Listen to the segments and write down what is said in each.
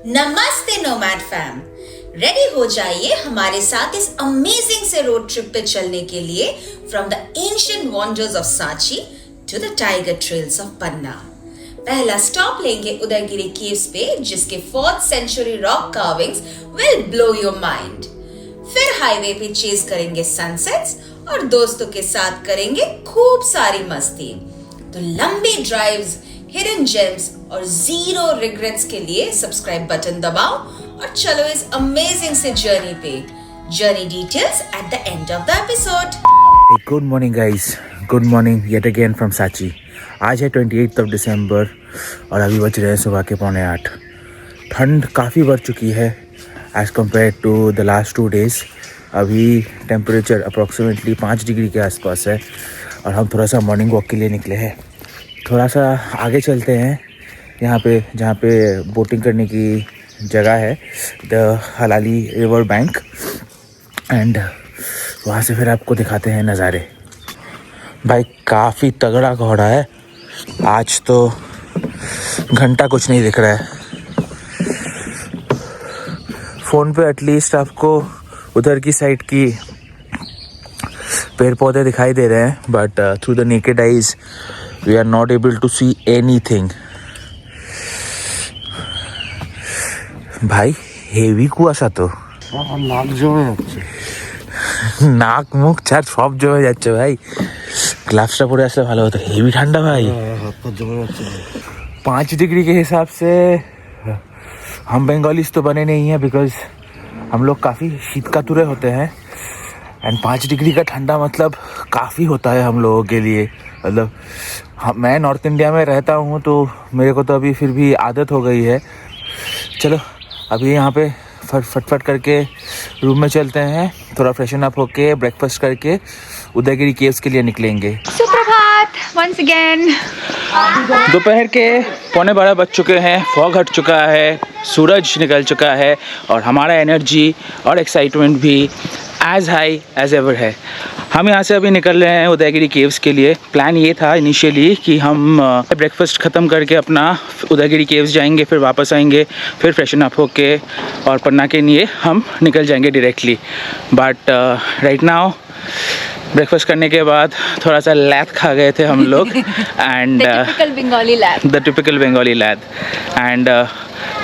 नमस्ते nomad fam, ready हो जाइए हमारे साथ इस अमेजिंग से रोड ट्रिप पे चलने के लिए from the ancient wonders of Sanchi to the tiger trails of Panna. पहला स्टॉप लेंगे उदयगिरी केव्स पे, जिसके 4th century rock carvings will blow your mind. फिर हाईवे पे चेज करेंगे सनसेट्स और दोस्तों के साथ करेंगे खूब सारी मस्ती। तो लंबी ड्राइव्स, हिडन जेम्स और जीरो रिग्रेट्स के लिए सब्सक्राइब बटन दबाओ और चलो इस अमेजिंग से जर्नी पे। Journey details at the end of the episode. Good morning guys, good morning yet again from Sanchi. आज है 28 दिसंबर और अभी बज रहे हैं सुबह के 7:45। ठंड काफ़ी बढ़ चुकी है as compare to the last 2 days. अभी टेम्परेचर अप्रॉक्सीमेटली 5 डिग्री के आसपास है और हम थोड़ा सा मॉर्निंग वॉक के लिए निकले हैं। थोड़ा सा आगे चलते हैं, यहाँ पे जहाँ पे बोटिंग करने की जगह है, the Halali river bank, and वहाँ से फिर आपको दिखाते हैं नज़ारे। भाई काफ़ी तगड़ा घोड़ा है आज तो, घंटा कुछ नहीं दिख रहा है फ़ोन पे। एटलीस्ट आपको उधर की साइड की पेड़ पौधे दिखाई दे रहे हैं, but through the naked eyes we are not able to see anything। ভাই হেভি কুয়াশা তো, নাক জমে যাচ্ছে, নাক মুখ ছাড় সব জমে যাচ্ছে ভাই। গ্লাভসটা পরে আসলে ভালো হতো, হেভি ঠান্ডা भाई। হাত পা জমে যাচ্ছে। 5 डिग्री के हिसाब से हम बंगालीज तो बने नहीं हैं, बिकॉज हम लोग काफ़ी शीतकातुरे होते हैं, एंड 5 डिग्री का ठंडा मतलब काफ़ी होता है हम लोगों के लिए। मतलब मैं नॉर्थ इंडिया में रहता हूँ तो मेरे को तो अभी फिर भी आदत हो गई है। चलो अभी यहाँ पे फटफट करके रूम में चलते हैं, थोड़ा फ्रेशन अप होके ब्रेकफास्ट करके उदयगिरी केव्स के लिए निकलेंगे। सुप्रभात वंस अगेन। दोपहर के 11:15 बज चुके हैं, फॉग हट चुका है, सूरज निकल चुका है और हमारा एनर्जी और एक्साइटमेंट भी एज हाई एज एवर है। हम यहाँ से अभी निकल रहे हैं उदयगिरी केव्स के लिए। प्लान ये था इनिशियली कि हम ब्रेकफास्ट ख़त्म करके अपना उदयगिरी केव्स जाएंगे, फिर वापस आएंगे, फिर फ्रेशन अप होके और पन्ना के लिए हम निकल जाएंगे directly. But right now breakfast करने के बाद थोड़ा सा लैद खा गए थे हम लोग, एंड द टिपिकल बंगाली लैद, एंड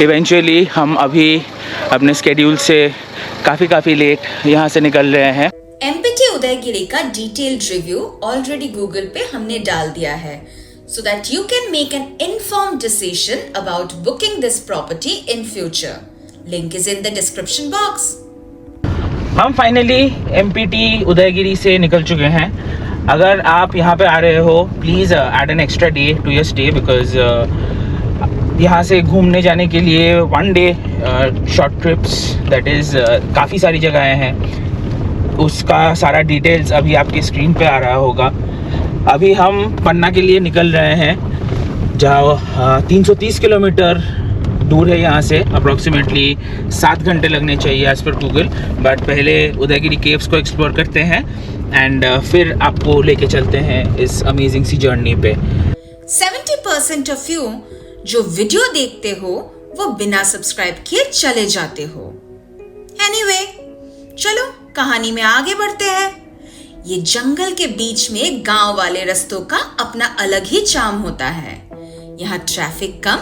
इवेंचुअली हम अभी अपने स्केड्यूल से काफ़ी लेट यहाँ से निकल रहे हैं। एमपीटी उदयगिरी का डिटेल्ड रिव्यू ऑलरेडी गूगल पे हमने डाल दिया है, so that you can make an informed decision about booking this property in future. Link is in the description box. हम फाइनली एमपीटी उदयगिरी से निकल चुके हैं। अगर आप यहाँ पे आ रहे हो, please add an extra day to your stay, because यहाँ से घूमने जाने के लिए 1 day short trips, that is काफ़ी सारी जगहें हैं। उसका सारा डिटेल्स अभी आपकी स्क्रीन पे आ रहा होगा। अभी हम पन्ना के लिए निकल रहे हैं, जहाँ 330 किलोमीटर दूर है यहाँ से। अप्रॉक्सीमेटली 7 घंटे लगने चाहिए एज़ पर गूगल। बट पहले उदयगिरी केव्स को एक्सप्लोर करते हैं एंड फिर आपको लेके चलते हैं इस अमेजिंग सी जर्नी पे। 70% ऑफ यू जो वीडियो देखते हो वो बिना सब्सक्राइब किए चले जाते हो। एनीवे, चलो कहानी में आगे बढ़ते हैं। ये जंगल के बीच में गांव वाले रास्तों का अपना अलग ही चार्म होता है। यहाँ ट्रैफिक कम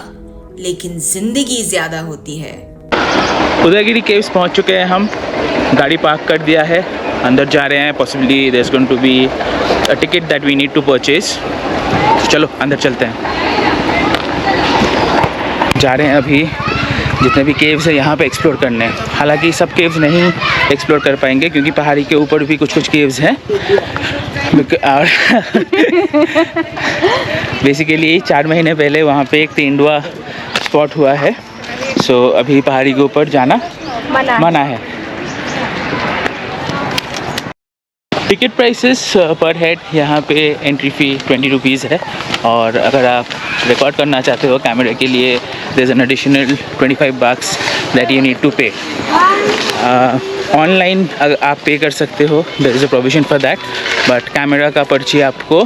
लेकिन जिंदगी ज्यादा होती है। उदयगिरी केव्स पहुंच चुके हैं हम, गाड़ी पार्क कर दिया है, अंदर जा रहे हैं। Possibly there is going to be a ticket that we need to purchase. चलो अंदर चलते हैं। जा रहे हैं अभी जितने भी केव्स हैं यहाँ पे एक्सप्लोर करने। हालांकि सब केव्स नहीं एक्सप्लोर कर पाएंगे क्योंकि पहाड़ी के ऊपर भी कुछ केव्स हैं। और बेसिकली 4 महीने पहले वहाँ पे एक तेंदुआ स्पॉट हुआ है, सो अभी पहाड़ी के ऊपर जाना मना है। टिकट प्राइसेस पर हेड यहाँ पे एंट्री फ़ी 20 रुपीज़ है, और अगर आप रिकॉर्ड करना चाहते हो कैमरे के लिए, there is an additional $25 that you need to pay. Online आप पे कर सकते हो, there is a provision for that, but camera का पर्ची आपको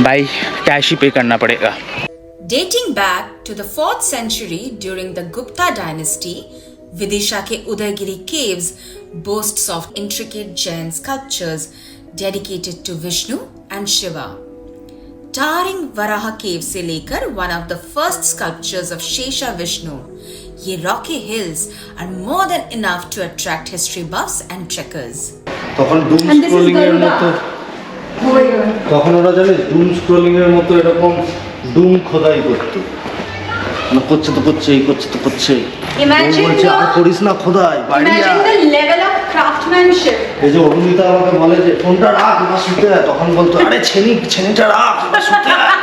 बाय कैश ही पे करना पड़ेगा। Dating back to the 4th century during the Gupta dynasty, Vidisha के Udayagiri caves boasts of intricate Jain sculptures dedicated to Vishnu and Shiva. Towering Varaha cave से लेकर one of the first sculptures of Shesha Vishnu, ये rocky hills are more than enough to attract history buffs and trekkers. তখন ডুম scrolling এর মতো তখন ওরা জানে ডুম scrolling এর মতো এরকম ডুম খোদাই করতো, মানে করছে তো করছে Imagine বলছে আর করিস না খোদাই বাড়ি imagine the level of craftsmanship. এই যে অরুণিতা আমাকে বলে যে ফোনটা রাখ বা শুতে আয়, তখন বলতো আরে ছেনিটা রাখ বা শুতে আয়।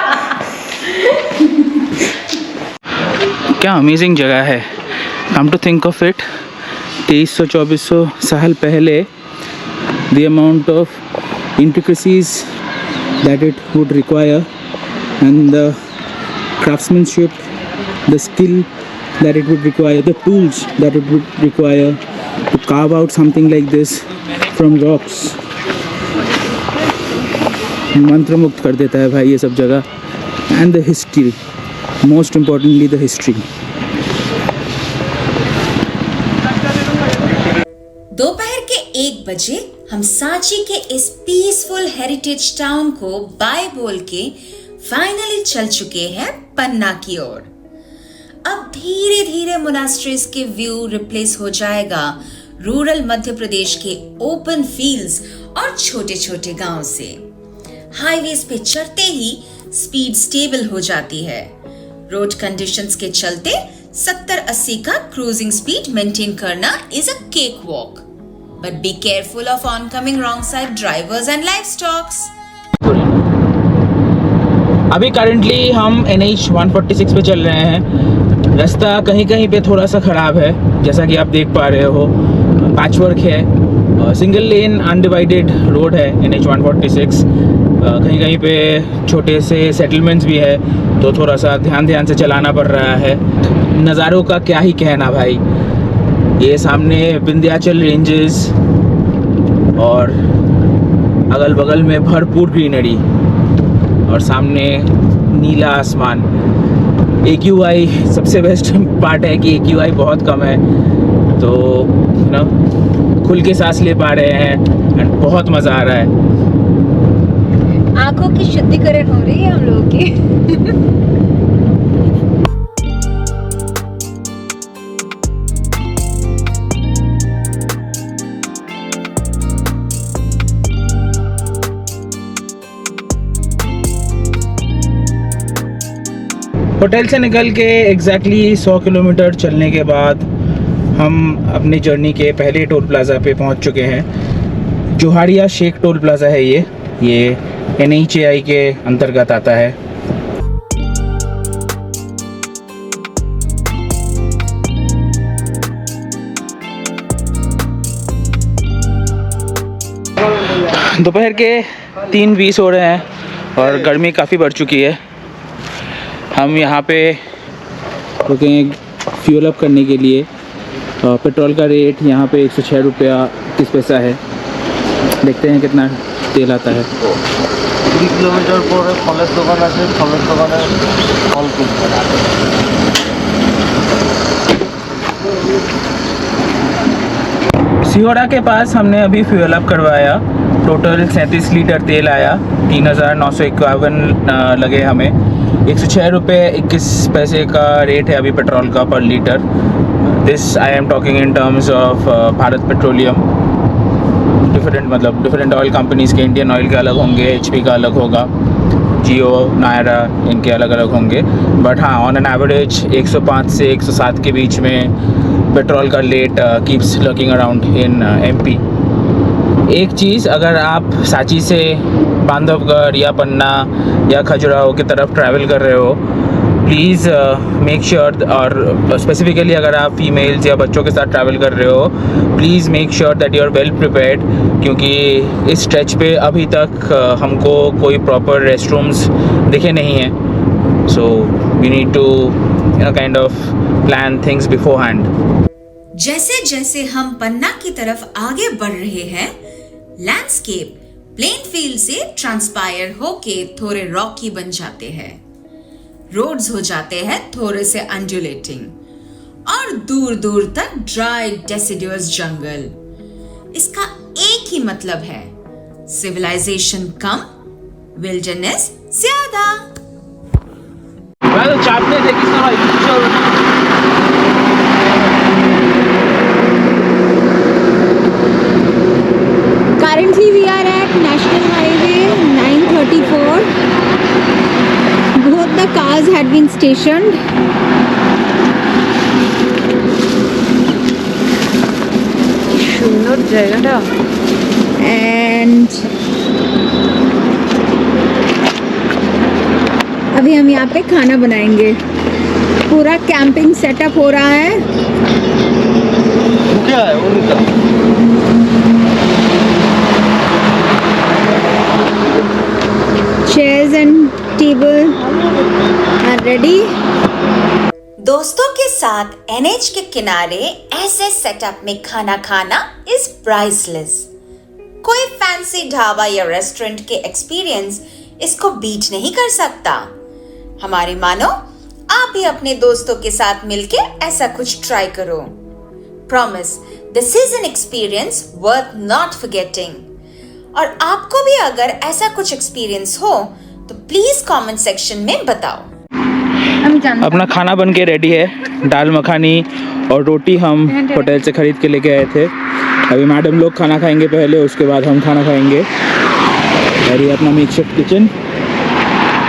क्या अमेजिंग जगह है। Come to think of it, 2300-2400 साल पहले the amount of intricacies that it would require and the craftsmanship, the skill that it would require, the tools that it would require to carve out something like this from rocks, मंत्रमुग्ध कर देता है भाई ये सब जगह। and the history, most importantly the history. दोपहर के 1 बजे हम सांची के इस पीसफुल हेरिटेज टाउन को बाय बोल के फाइनली चल चुके हैं पन्ना की ओर। अब धीरे धीरे मोनास्ट्रीज के व्यू रिप्लेस हो जाएगा रूरल मध्य प्रदेश के ओपन फील्ड्स और छोटे छोटे गांव से। हाईवेज पे चढ़ते ही स्पीड स्टेबल हो जाती है। रोड कंडीशंस के चलते 70-80 का क्रूजिंग स्पीड मेंटेन करना is a cake walk, but be careful of oncoming wrong side drivers and livestocks. अभी करंटली हम NH 146 पे चल रहे हैं। रास्ता कहीं कहीं पे थोड़ा सा ख़राब है, जैसा कि आप देख पा रहे हो। पैचवर्क है, सिंगल लेन अनडिवाइडेड रोड है NH 146। कहीं कहीं पे छोटे से सेटलमेंट्स भी है, तो थोड़ा सा ध्यान से चलाना पड़ रहा है। नज़ारों का क्या ही कहना भाई, ये सामने विंध्याचल रेंजेस और अगल बगल में भरपूर ग्रीनरी और सामने नीला आसमान। AQI सबसे बेस्ट पार्ट है कि AQI बहुत कम है, तो खुल के सांस ले पा रहे हैं एंड बहुत मज़ा आ रहा है। आंखों की शुद्धिकरण हो रही है हम लोगों की। होटल से निकल के एग्जैक्टली 100 किलोमीटर चलने के बाद हम अपनी जर्नी के पहले टोल प्लाज़ा पे पहुंच चुके हैं। जोहाड़िया शेख टोल प्लाज़ा है ये NHAI के अंतर्गत आता है। दोपहर के 3:20 हो रहे हैं और गर्मी काफ़ी बढ़ चुकी है। हम यहाँ पे रुके फ्यूल अप करने के लिए। पेट्रोल का रेट यहाँ पे 106 रुपया 30 पैसा है। देखते हैं कितना तेल आता है। 3 किलोमीटर পরে ফলের দোকান আছে, ফলের দোকানে ফল কিনতে। सिहोड़ा के पास हमने अभी फ्यूल अप करवाया। टोटल 37 लीटर तेल आया, 3,951 लगे हमें। 106 रुपये 21 पैसे का रेट है अभी पेट्रोल का पर litre. This I am talking in terms of Bharat petroleum. Different oil companies के, इंडियन ऑयल के अलग होंगे, HP का अलग होगा, जियो, नायरा, इनके अलग अलग होंगे। बट हाँ, ऑन एन एवरेज 105 से 107 के बीच में पेट्रोल का rate keeps lurking around in MP। एक चीज़, अगर आप सांची से बांधवगढ़ या पन्ना या खजुराहो की तरफ ट्रैवल कर रहे हो, प्लीज़ मेक श्योर, और स्पेसिफिकली अगर आप फीमेल्स या बच्चों के साथ ट्रैवल कर रहे हो, please make sure that you are well prepared, क्योंकि इस स्ट्रेच पे अभी तक हमको कोई प्रॉपर रेस्ट रूम्स दिखे नहीं हैं। So we need to kind of plan things beforehand. जैसे जैसे हम पन्ना की तरफ आगे बढ़ रहे हैं, लैंडस्केप प्लेन फील्ड से ट्रांसपायर होके थोड़े रॉकी बन जाते हैं। रोड्स हो जाते हैं थोड़े से अंडुलेटिंग और दूर दूर तक ड्राई डेसिडुअस जंगल। इसका एक ही मतलब है, सिविलाइजेशन कम, विल्डरनेस ज्यादा। तो चापने थे किसने भाई Currently we are at National Highway 934. Both the cars had been stationed. সুন্দর জায়গাটা। And अभी हम यहाँ पे खाना बनाएंगे। पूरा कैंपिंग सेटअप हो रहा है। वो क्या है उनका? Chairs and table are ready. दोस्तों के साथ NH के किनारे ऐसे सेटअप में खाना खाना इज प्राइसलेस। कोई फैंसी ढाबा या रेस्टोरेंट के एक्सपीरियंस इसको बीट नहीं कर सकता। हमारी मानो आप भी अपने दोस्तों के साथ मिलके ऐसा कुछ ट्राई करो। Promise this is an experience worth not forgetting. और आपको भी अगर ऐसा कुछ एक्सपीरियंस हो तो प्लीज कमेंट सेक्शन में बताओ। अपना खाना बन के रेडी है। दाल मखानी और रोटी हम होटल से खरीद के लेके आए थे। अभी मैडम लोग खाना खाएंगे पहले, उसके बाद हम खाना खाएंगे। और ये अपना मेकशिफ्ट किचन।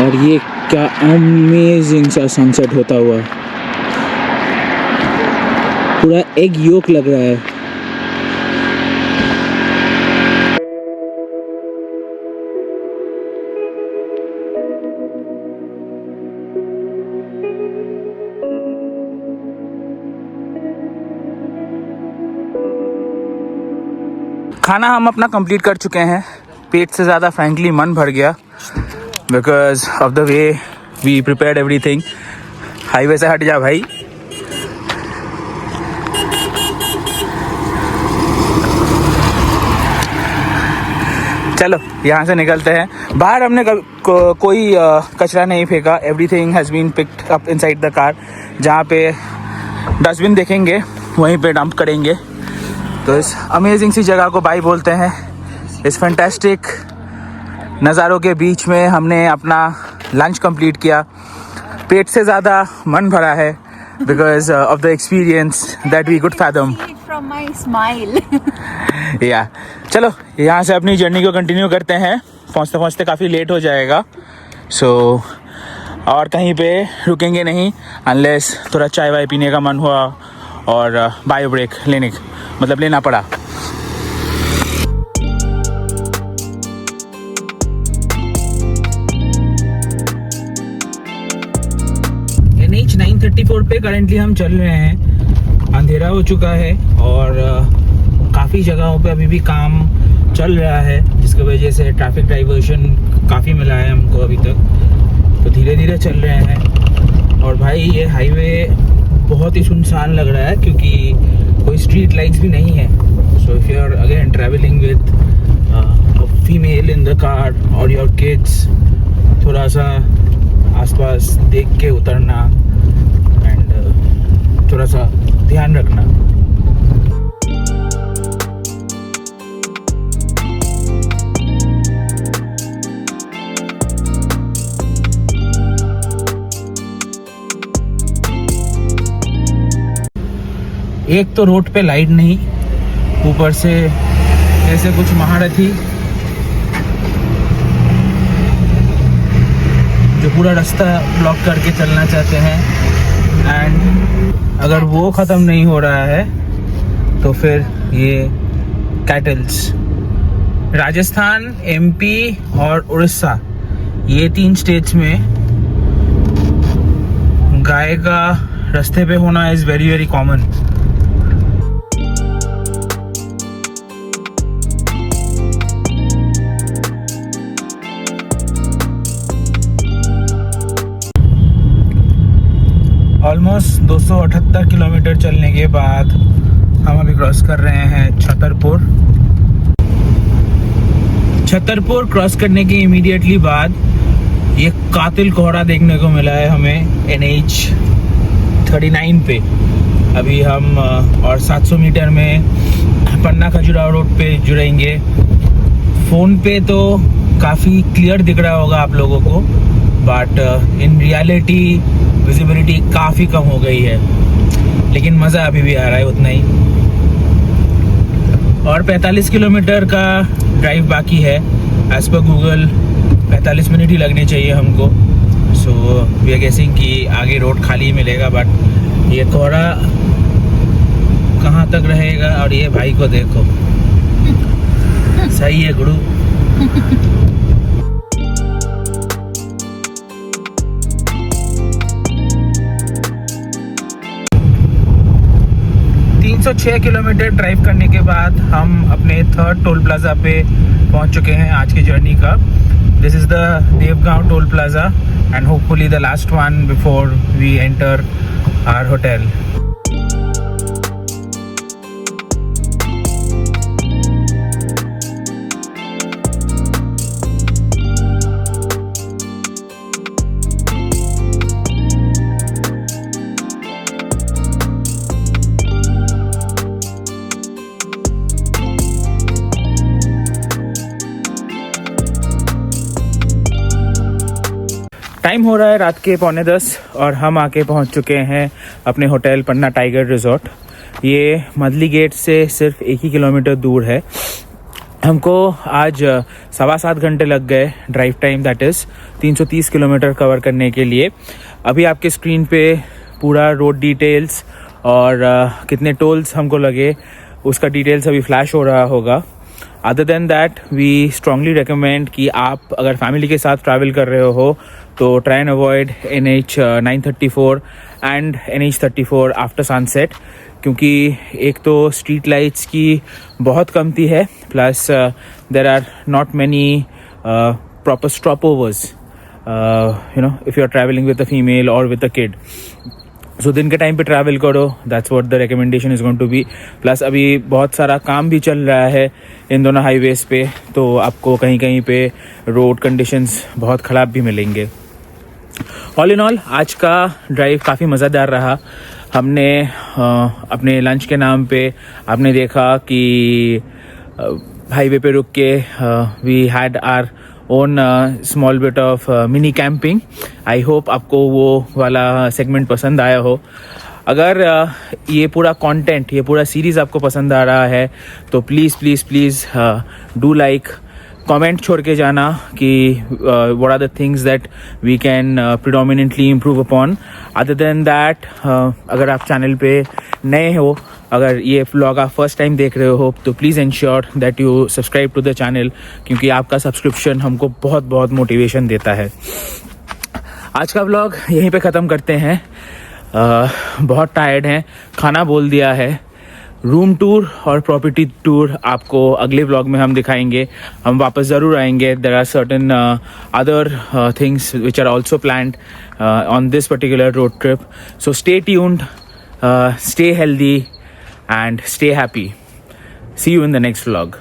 और ये क्या अमेजिंग सा सनसेट होता हुआ, पूरा एग योक लग रहा है। खाना हम अपना कंप्लीट कर चुके हैं। पेट से ज़्यादा फ्रैंकली मन भर गया because of the way we prepared everything. Highway से हट जा भाई। चलो यहाँ से निकलते हैं। बाहर हमने कोई कचरा नहीं फेंका। Everything has been picked up inside the car. जहाँ पे डस्टबिन देखेंगे वहीं पे डंप करेंगे। तो इस अमेजिंग सी जगह को बाय बोलते हैं। इस फैंटास्टिक नज़ारों के बीच में हमने अपना लंच कंप्लीट किया। पेट से ज़्यादा मन भरा है because of the experience that we could fathom From my smile. या चलो यहाँ से अपनी जर्नी को कंटिन्यू करते हैं। पहुँचते पहुँचते काफ़ी लेट हो जाएगा। सो और कहीं पे रुकेंगे नहीं अनलेस थोड़ा चाय वाय पीने का मन हुआ और बायो ब्रेक लेना पड़ा। NH 934 पे करेंटली हम चल रहे हैं। अंधेरा हो चुका है और काफ़ी जगहों पे अभी भी काम चल रहा है, जिसकी वजह से ट्रैफिक डाइवर्शन काफ़ी मिला है हमको अभी तक। तो धीरे धीरे चल रहे हैं। और भाई ये हाईवे बहुत ही सुनसान लग रहा है क्योंकि कोई स्ट्रीट लाइट्स भी नहीं है। So if you are again travelling with female in the car और योर किड्स, थोड़ा सा आसपास देख के उतरना एंड थोड़ा सा ध्यान रखना। एक तो रोड पे लाइट नहीं, ऊपर से ऐसे कुछ महारथी जो पूरा रास्ता ब्लॉक करके चलना चाहते हैं। एंड अगर वो ख़त्म नहीं हो रहा है तो फिर ये कैटल्स। राजस्थान, MP और उड़ीसा, ये 3 स्टेट्स में गाय का रास्ते पे होना is very very common. Almost 278 kilometre चलने के बाद हम अभी क्रॉस कर रहे हैं छतरपुर। छतरपुर क्रॉस करने के इमीडिएटली बाद ये कातिल कोहरा देखने को मिला है हमें NH 39 पे। अभी हम और 700 मीटर में पन्ना खजुराहो रोड पे जुड़ेंगे। फ़ोन पे तो काफ़ी क्लियर दिख रहा होगा आप लोगों को, बट इन रियलिटी विजिबिलिटी काफ़ी कम हो गई है, लेकिन मज़ा अभी भी आ रहा है उतना ही। और 45 किलोमीटर का ड्राइव बाकी है। एज़ पर गूगल 45 मिनट ही लगने चाहिए हमको। सो वी आर गेसिंग कि आगे रोड खाली मिलेगा, बट ये कोहरा कहाँ तक रहेगा। और ये भाई को देखो, सही है गुरु। तो 6 किलोमीटर ड्राइव करने के बाद हम अपने थर्ड टोल प्लाजा पे पहुंच चुके हैं आज की जर्नी का। This is the Devgaon toll plaza and hopefully the last one before we enter our hotel. Time हो रहा है रात के 9:45 और हम आके पहुंच चुके हैं अपने होटल पन्ना टाइगर रिजॉर्ट। ये मदली गेट से सिर्फ 1 ही किलोमीटर दूर है। हमको आज 7.25 घंटे लग गए drive time, that is 330 kilometre cover करने के लिए। अभी आपके स्क्रीन पे पूरा रोड डिटेल्स और कितने टोल्स हमको लगे उसका डिटेल्स अभी फ्लैश हो रहा होगा। Other than that we strongly recommend कि आप अगर फैमिली के साथ ट्रैवल कर रहे हो तो try and avoid NH 934 and NH 34 after sunset, क्योंकि एक तो स्ट्रीट लाइट्स की बहुत कमती है, plus there are not many proper stopovers if you are travelling with a female और विद अ किड। सो दिन के टाइम पे ट्रैवल करो, that's what the recommendation is going to be. Plus अभी बहुत सारा काम भी चल रहा है इन दोनों हाईवेज़ पे, तो आपको कहीं कहीं पे रोड कंडीशंस बहुत ख़राब भी मिलेंगे। ऑल इन ऑल आज का ड्राइव काफ़ी मज़ेदार रहा। हमने अपने लंच के नाम पे आपने देखा कि हाईवे पे रुक के we had our own small bit of mini camping. I hope आपको वो वाला सेगमेंट पसंद आया हो। अगर ये पूरा कंटेंट, ये पूरा सीरीज़ आपको पसंद आ रहा है तो please please please do like, comment छोड़ के जाना कि what are the things that we can predominantly improve upon. Other than that अगर आप चैनल पे नए हो, अगर ये व्लॉग आप फर्स्ट टाइम देख रहे हो तो please ensure that you subscribe to the channel, क्योंकि आपका सब्सक्रिप्शन हमको बहुत बहुत मोटिवेशन देता है। आज का व्लॉग यहीं पे ख़त्म करते हैं। बहुत टायर्ड हैं, खाना बोल दिया है। रूम टूर और प्रॉपर्टी टूर आपको अगले व्लॉग में हम दिखाएंगे। हम वापस ज़रूर आएंगे। There are certain other things which are also planned on this particular road trip. So stay tuned, stay healthy and stay happy. See you in the next vlog.